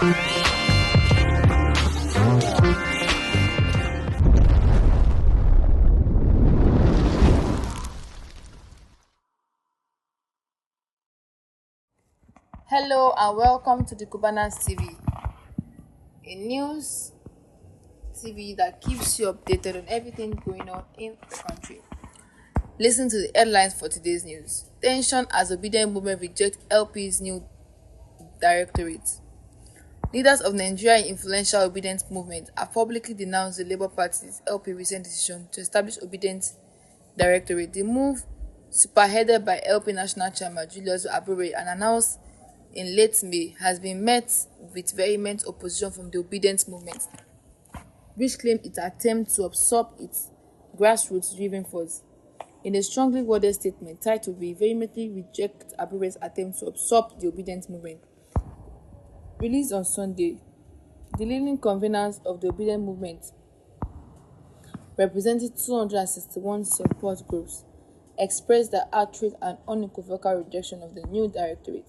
Hello and welcome to the Cubanas TV, a news TV that keeps you updated on everything going on in the country. Listen to the headlines for today's news. Téñsiøn as obedient movement reject LP's new directorate. Leaders of Nigeria's influential obedience movement have publicly denounced the Labour Party's LP recent decision to establish obedience directorate. The move, spearheaded by LP National Chairman Julius Abure and announced in late May, has been met with vehement opposition from the obedience movement, which claimed it attempted to absorb its grassroots-driven force. In a strongly worded statement titled "We vehemently reject Abure's attempt to absorb the obedience movement," released on Sunday, the leading conveners of the obedience movement, representing 261 support groups, expressed their outright and unequivocal rejection of the new directorate.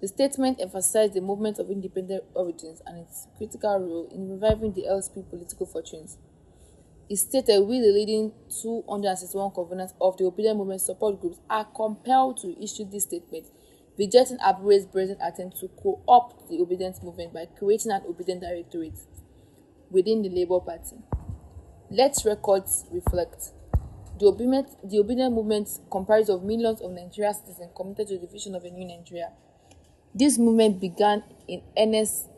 The statement emphasized the movement of independent origins and its critical role in reviving the LP political fortunes. It stated, "We, the leading 261 conveners of the obedient movement support groups, are compelled to issue this statement, rejecting Abure's brazen attempt to co-opt the obedience movement by creating an obedient directorate within the Labour Party. Let records reflect. The obedient movement comprises of millions of Nigerian citizens committed to the vision of a new Nigeria. This movement began in earnest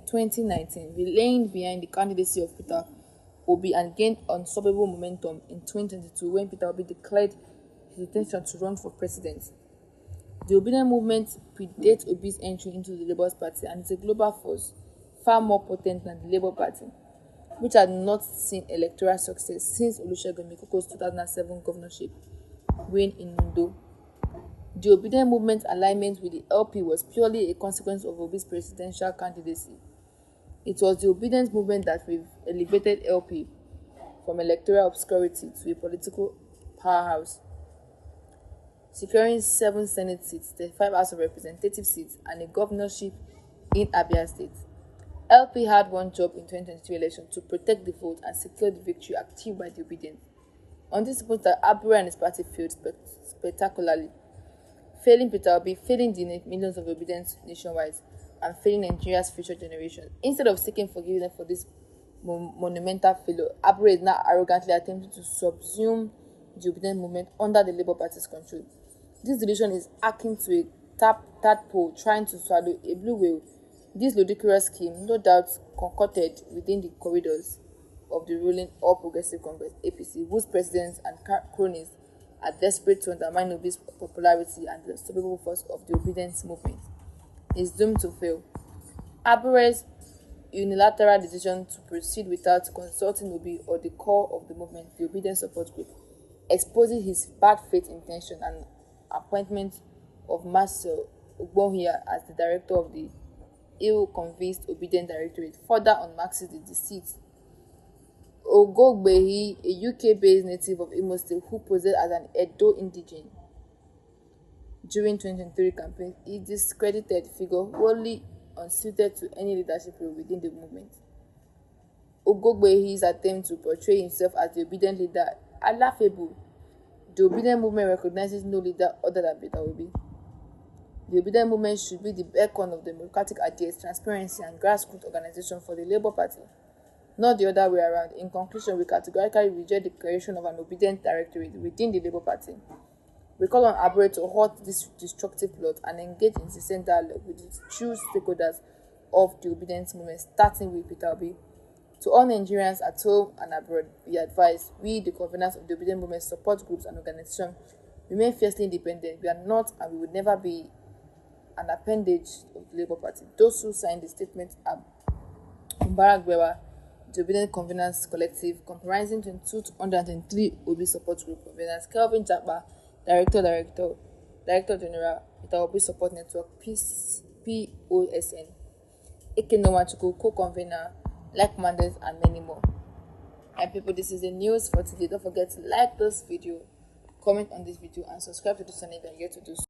2019, rallying behind the candidacy of Peter Obi and gained unstoppable momentum in 2022 when Peter Obi declared his intention to run for president. The obedient movement predates Obi's entry into the Labour Party and is a global force far more potent than the Labour Party, which had not seen electoral success since Olusegun Obasanjo's 2007 governorship reign in Ondo. The obedient movement alignment with the LP was purely a consequence of Obi's presidential candidacy. It was the obedience movement that elevated LP from electoral obscurity to a political powerhouse, securing 7 Senate seats, 35 House of Representatives seats, and a governorship in Abia State. LP had one job in 2023 election: to protect the vote and secure the victory achieved by the obedient. On this point, Abure and his party failed spectacularly, failing Peter Obi, failing the millions of obedience nationwide, and failing Nigeria's future generations. Instead of seeking forgiveness for this monumental failure, Abure is now arrogantly attempting to subsume the obedient movement under the Labour Party's control. This decision is akin to a tadpole trying to swallow a blue whale. This ludicrous scheme, no doubt concocted within the corridors of the ruling All Progressive Congress (APC), whose presidents and cronies are desperate to undermine Obi's popularity and the unstoppable force of the obedience movement, is doomed to fail. Abure's unilateral decision to proceed without consulting Obi or the core of the movement, the obedience support group, exposes his bad faith intention and appointment of Marcel Ogbonhia as the director of the ill-convinced obedient directorate, further unmasks the deceit. Ogogbehi, a UK-based native of Imo State who posed as an Edo indigene during 2023 campaign, is a discredited figure wholly unsuited to any leadership role within the movement. Ogogbehi's attempt to portray himself as the obedient leader are laughable. The obedient movement recognizes no leader other than Peter Obi. The obedient movement should be the beacon of democratic ideas, transparency, and grassroots organization for the Labour Party, not the other way around. In conclusion, we categorically reject the creation of an obedient directorate within the Labour Party. We call on Abure to halt this destructive plot and engage in sincere dialogue with the true stakeholders of the obedience movement, starting with Peter Obi. To all Nigerians at home and abroad, we advise, we, the conveners of the obedient movement support groups and organizations, remain fiercely independent. We are not and we will never be an appendage of the Labour Party. Those who signed the statement are Mubarak Bewa, the Obedient Conveners Collective, comprising 203 Obi support group conveners, Kelvin Japa, Director General, Peter Obi Support Network, POSN, Ekenowachukwu, co-convener, like-minded, and many more. And people, this is the news for today. Don't forget to like this video, comment on this video, and subscribe to this channel if you are yet to do so.